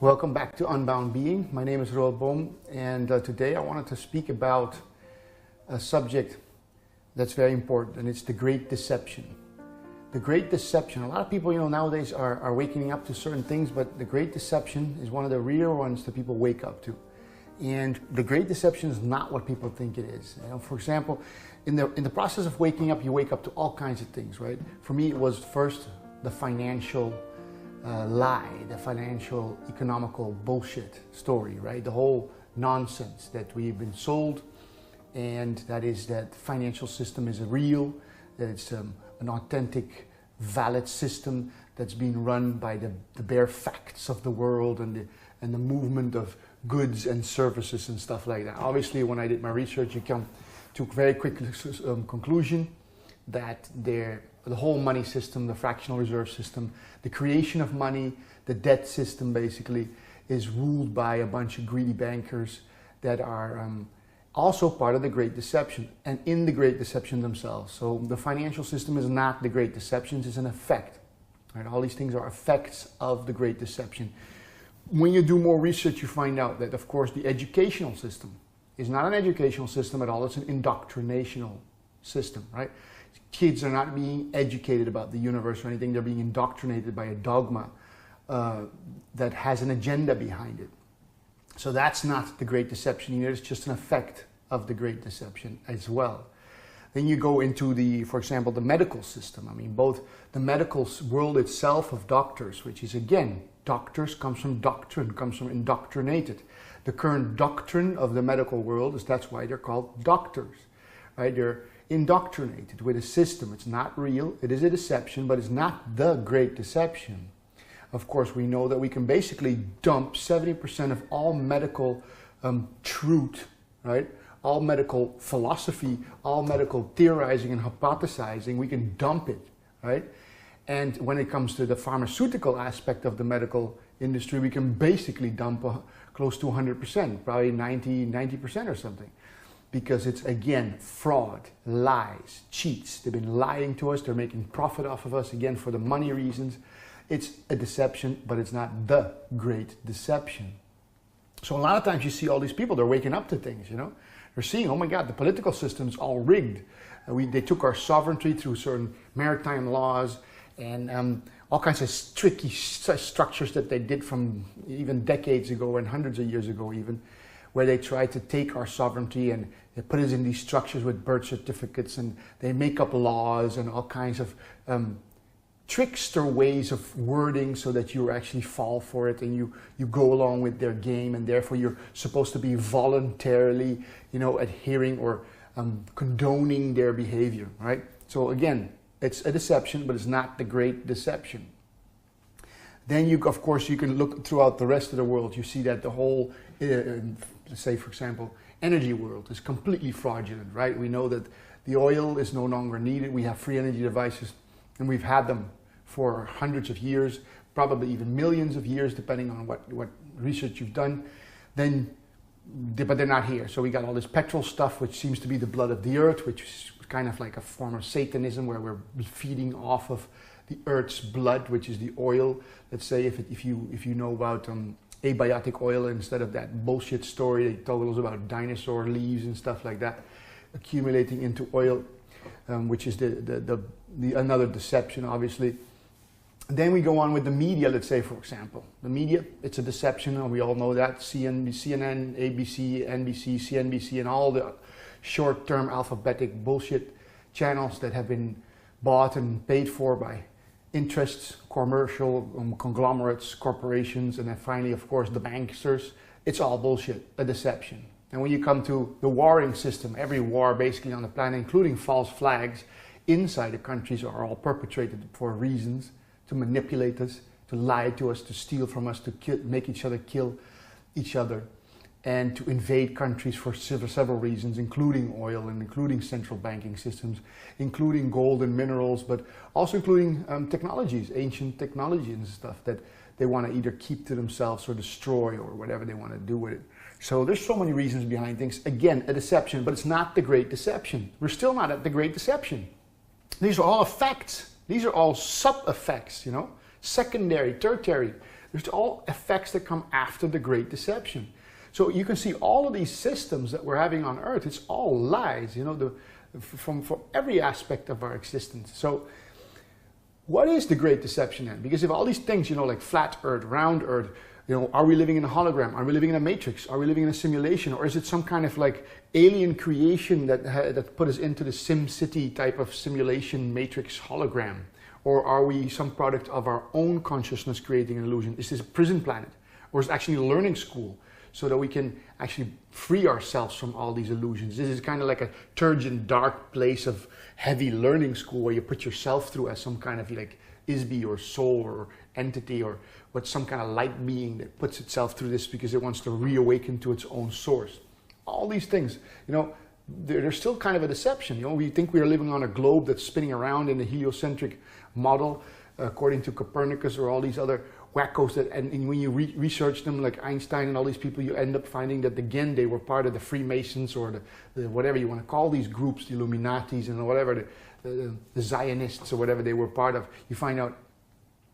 Welcome back to Unbound Being. My name is Roald, and today I wanted to speak about a subject that's very important, and it's the Great Deception. The Great Deception. A lot of people, nowadays are waking up to certain things, but the Great Deception is one of the real ones that people wake up to. And the Great Deception is not what people think it is. For example, in the process of waking up, you wake up to all kinds of things, right? For me, it was first the financial lie, the financial economical bullshit story, right? The whole nonsense that we've been sold, and that is that financial system is real, that it's an authentic, valid system that's being run by the bare facts of the world and the movement of goods and services and stuff like that. Obviously, when I did my research, you come to a very quick conclusion that the whole money system, the fractional reserve system, the creation of money, the debt system basically is ruled by a bunch of greedy bankers that are also part of the Great Deception and in the Great Deception themselves. So the financial system is not the Great Deception, it's an effect. Right? All these things are effects of the Great Deception. When you do more research, you find out that, of course, the educational system is not an educational system at all, it's an indoctrinational system, right? Kids are not being educated about the universe or anything. They're being indoctrinated by a dogma that has an agenda behind it. So that's not the Great Deception either. It's just an effect of the Great Deception as well. Then you go into for example, the medical system. I mean, both the medical world itself of doctors, which is, again, doctors comes from doctrine, comes from indoctrinated. The current doctrine of the medical world is that's why they're called doctors, right? They're indoctrinated with a system. It's not real, it is a deception, but it's not the Great Deception. Of course, we know that we can basically dump 70% of all medical truth, right? All medical philosophy, all medical theorizing and hypothesizing, we can dump it, right? And when it comes to the pharmaceutical aspect of the medical industry, we can basically dump close to 100%, probably 90% or something. Because it's, again, fraud, lies, cheats. They've been lying to us. They're making profit off of us, again, for the money reasons. It's a deception, but it's not the Great Deception. So a lot of times you see all these people, they're waking up to things, They're seeing, oh my God, the political system's all rigged. They took our sovereignty through certain maritime laws and all kinds of tricky structures that they did from even decades ago and hundreds of years ago even, where they try to take our sovereignty and they put us in these structures with birth certificates, and they make up laws and all kinds of trickster ways of wording so that you actually fall for it and you go along with their game, and therefore you're supposed to be voluntarily, adhering or condoning their behavior, right? So again, it's a deception, but it's not the Great Deception. Then of course, you can look throughout the rest of the world. You see that the whole, let's say, for example, energy world is completely fraudulent, right? We know that the oil is no longer needed. We have free energy devices, and we've had them for hundreds of years, probably even millions of years, depending on what research you've done. But they're not here. So we got all this petrol stuff, which seems to be the blood of the earth, which is kind of like a form of Satanism, where we're feeding off of the earth's blood, which is the oil. Let's say if you know about abiotic oil, instead of that bullshit story they told us about dinosaur leaves and stuff like that accumulating into oil, which is the another deception, obviously. Then we go on with the media, let's say, for example. The media, it's a deception, and we all know that. CNN, ABC, NBC, CNBC, and all the short-term alphabetic bullshit channels that have been bought and paid for by interests, commercial conglomerates, corporations, and then finally, of course, the banksters. It's all bullshit, a deception. And when you come to the warring system, every war basically on the planet, including false flags inside the countries, are all perpetrated for reasons to manipulate us, to lie to us, to steal from us, to make each other kill each other, and to invade countries for several reasons, including oil and including central banking systems, including gold and minerals, but also including technologies, ancient technologies and stuff that they want to either keep to themselves or destroy or whatever they want to do with it. So there's so many reasons behind things. Again, a deception, but it's not the Great Deception. We're still not at the Great Deception. These are all effects. These are all sub-effects, secondary, tertiary. There's all effects that come after the Great Deception. So you can see all of these systems that we're having on Earth, it's all lies, you know, from every aspect of our existence. So what is the Great Deception then? Because if all these things, you know, like flat Earth, round Earth, you know, are we living in a hologram? Are we living in a matrix? Are we living in a simulation? Or is it some kind of like alien creation that put us into the Sim City type of simulation matrix hologram? Or are we some product of our own consciousness creating an illusion? Is this a prison planet? Or is it actually a learning school so that we can actually free ourselves from all these illusions? This is kind of like a turgid, dark place of heavy learning school where you put yourself through as some kind of like Isby or soul or entity or what, some kind of light being that puts itself through this because it wants to reawaken to its own source. All these things, you know, they're still kind of a deception. You know, we think we are living on a globe that's spinning around in a heliocentric model, according to Copernicus or all these other wackos that, and when you research them, like Einstein and all these people, you end up finding that again they were part of the Freemasons or the whatever you want to call these groups, the Illuminatis and whatever, the Zionists or whatever they were part of. You find out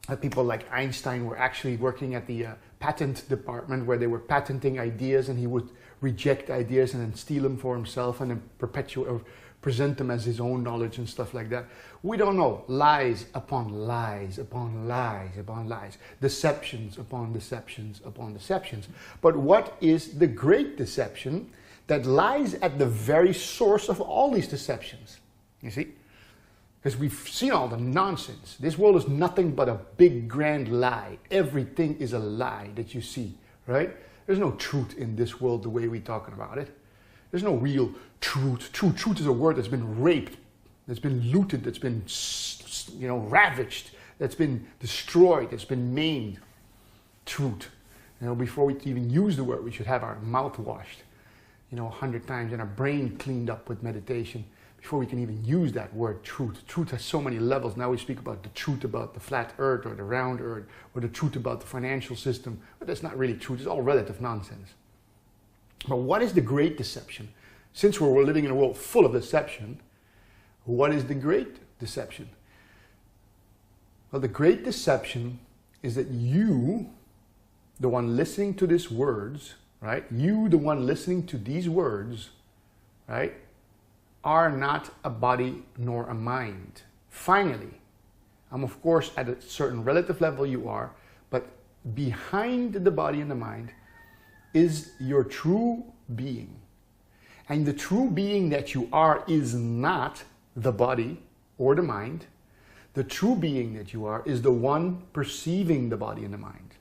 that people like Einstein were actually working at the patent department where they were patenting ideas, and he would reject ideas and then steal them for himself and then perpetuate or present them as his own knowledge and stuff like that. We don't know. Lies upon lies upon lies upon lies. Deceptions upon deceptions upon deceptions. But what is the great deception that lies at the very source of all these deceptions? You see? Because we've seen all the nonsense. This world is nothing but a big grand lie. Everything is a lie that you see, right? There's no truth in this world the way we're talking about it. There's no real truth. Truth is a word that's been raped, that's been looted, that's been, you know, ravaged, that's been destroyed, that's been maimed. Truth. You know, before we even use the word, we should have our mouth washed, you know, 100 times and our brain cleaned up with meditation before we can even use that word truth. Truth has so many levels. Now we speak about the truth about the flat earth or the round earth or the truth about the financial system. But that's not really truth. It's all relative nonsense. But what is the great deception? Since we're living in a world full of deception, what is the great deception? Well, the great deception is that you, the one listening to these words, right? You, the one listening to these words, right? Are not a body nor a mind. Finally, of course at a certain relative level you are, but behind the body and the mind is your true being. And the true being that you are is not the body or the mind. The true being that you are is the one perceiving the body and the mind.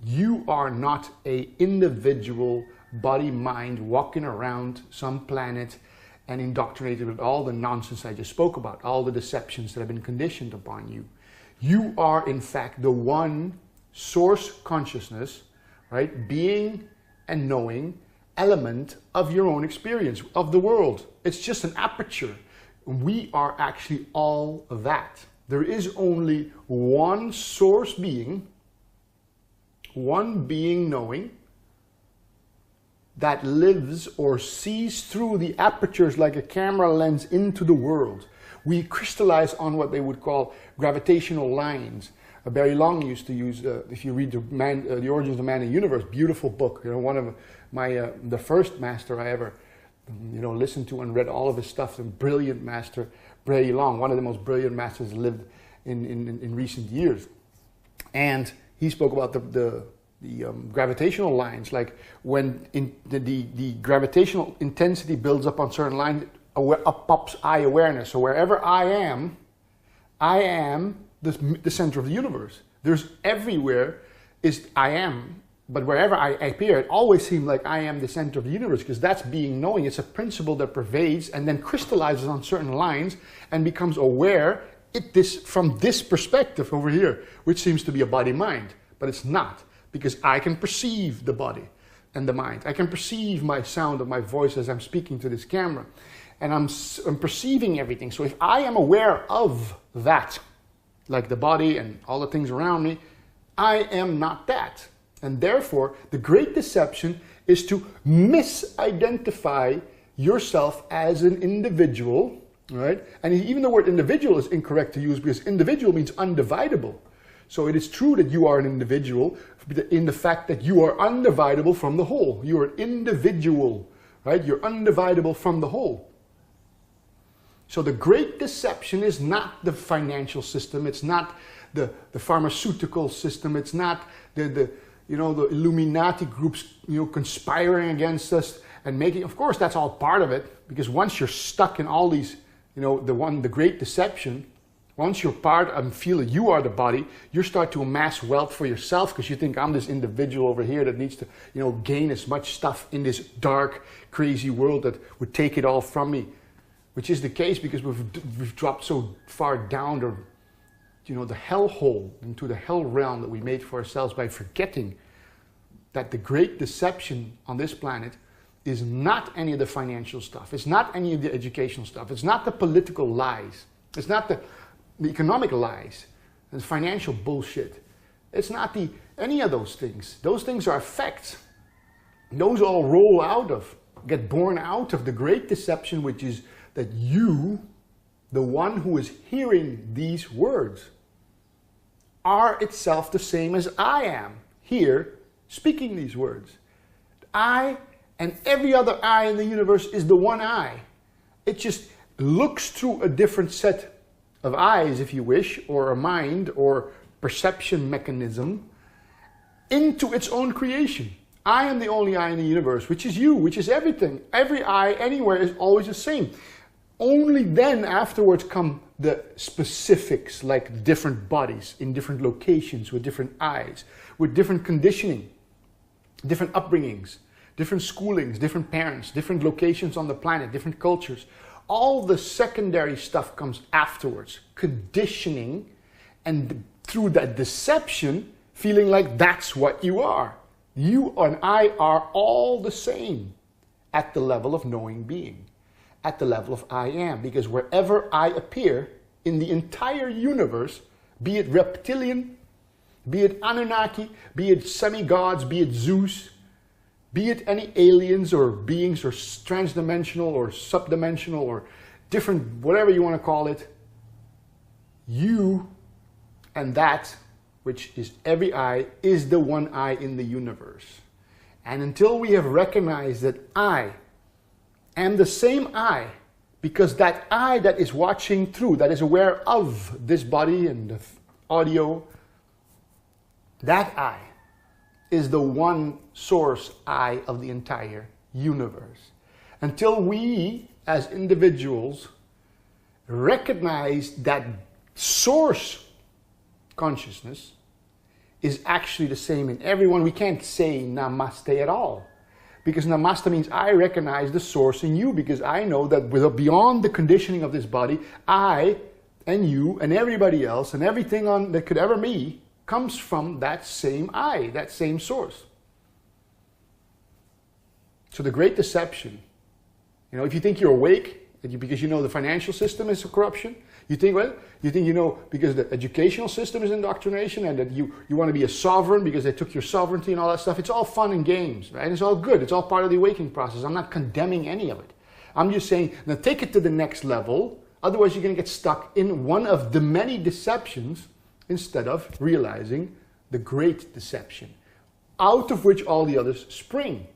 You are not an individual body-mind walking around some planet and indoctrinated with all the nonsense I just spoke about, all the deceptions that have been conditioned upon you. You are, in fact, the one source consciousness, right, being and knowing element of your own experience, of the world. It's just an aperture. We are actually all of that. There is only one source being, one being knowing, that lives or sees through the apertures like a camera lens into the world. We crystallize on what they would call gravitational lines. Barry Long used to use, if you read The Origins of Man and the Universe, beautiful book. You know, one of my, the first master I ever, you know, listened to and read all of his stuff. A brilliant master, Barry Long, one of the most brilliant masters lived in recent years. And he spoke about the gravitational lines, like when the gravitational intensity builds up on certain lines, up pops eye awareness. So wherever I am the center of the universe. There's everywhere is I am, but wherever I appear, it always seems like I am the center of the universe, because that's being knowing. It's a principle that pervades and then crystallizes on certain lines and becomes aware from this perspective over here, which seems to be a body-mind, but it's not. Because I can perceive the body and the mind. I can perceive my sound of my voice as I'm speaking to this camera. And I'm perceiving everything. So if I am aware of that, like the body and all the things around me, I am not that. And therefore, the great deception is to misidentify yourself as an individual, right? And even the word individual is incorrect to use, because individual means undividable. So it is true that you are an individual in the fact that you are undividable from the whole. You are an individual, right? You're undividable from the whole. So the great deception is not the financial system. It's not the pharmaceutical system. It's not the Illuminati groups, conspiring against us and making. Of course, that's all part of it, because once you're stuck in all these, the great deception. Once you're part and feel that you are the body, you start to amass wealth for yourself because you think I'm this individual over here that needs to, gain as much stuff in this dark, crazy world that would take it all from me. Which is the case because we've dropped so far down the hell hole, into the hell realm that we made for ourselves by forgetting that the great deception on this planet is not any of the financial stuff. It's not any of the educational stuff. It's not the political lies. It's not the economic lies, the financial bullshit. It's not any of those things. Those things are effects. Those all get born out of the great deception, which is that you, the one who is hearing these words, are itself the same as I am here speaking these words. I and every other I in the universe is the one I. It just looks through a different set of eyes, if you wish, or a mind or perception mechanism into its own creation. I am the only I in the universe, which is you, which is everything. Every I anywhere is always the same. Only then afterwards come the specifics, like different bodies in different locations with different eyes, with different conditioning, different upbringings, different schoolings, different parents, different locations on the planet, different cultures. All the secondary stuff comes afterwards, conditioning, and through that deception, feeling like that's what you are. You and I are all the same at the level of knowing being, at the level of I am, because wherever I appear in the entire universe, be it reptilian, be it Anunnaki, be it semi-gods, be it Zeus, be it any aliens or beings or transdimensional or subdimensional or different, whatever you want to call it, you and that, which is every I, is the one I in the universe. And until we have recognized that I am the same I, because that I that is watching through, that is aware of this body and the audio, that I is the one source I of the entire universe. Until we, as individuals, recognize that source consciousness is actually the same in everyone, we can't say namaste at all. Because namaste means I recognize the source in you, because I know that beyond the conditioning of this body, I and you and everybody else and everything that could ever be comes from that same I, that same source. So the great deception, if you think you're awake, because the financial system is a corruption, you think because the educational system is indoctrination, and that you want to be a sovereign because they took your sovereignty and all that stuff. It's all fun and games, right? It's all good. It's all part of the awakening process. I'm not condemning any of it. I'm just saying, now take it to the next level. Otherwise, you're going to get stuck in one of the many deceptions instead of realizing the great deception, out of which all the others spring.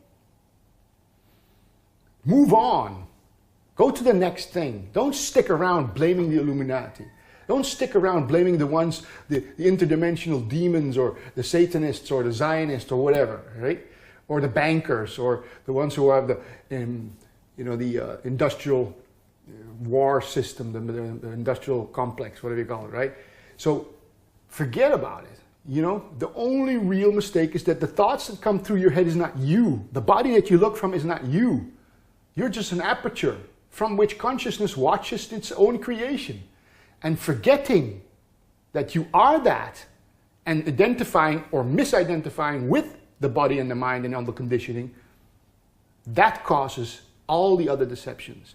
Move on. Go to the next thing. Don't stick around blaming the Illuminati. Don't stick around blaming the ones, the interdimensional demons or the Satanists or the Zionists or whatever, right? Or the bankers or the ones who have the industrial war system, the industrial complex, whatever you call it, right? So forget about it. The only real mistake is that the thoughts that come through your head is not you. The body that you look from is not you. You're just an aperture from which consciousness watches its own creation. And forgetting that you are that, and identifying or misidentifying with the body and the mind and all the conditioning, that causes all the other deceptions.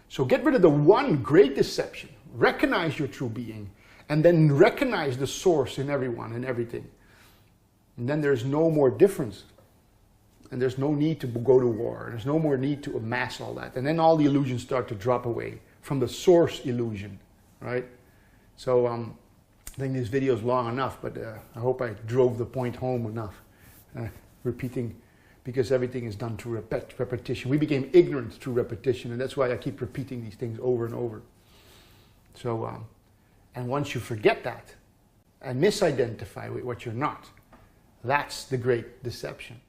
So get rid of the one great deception. Recognize your true being. And then recognize the source in everyone and everything. And then there's no more difference. And there's no need to go to war. There's no more need to amass all that. And then all the illusions start to drop away from the source illusion, right? So I think this video is long enough, but I hope I drove the point home enough. Repeating, because everything is done through repetition. We became ignorant through repetition, and that's why I keep repeating these things over and over. So, and once you forget that and misidentify with what you're not, that's the great deception.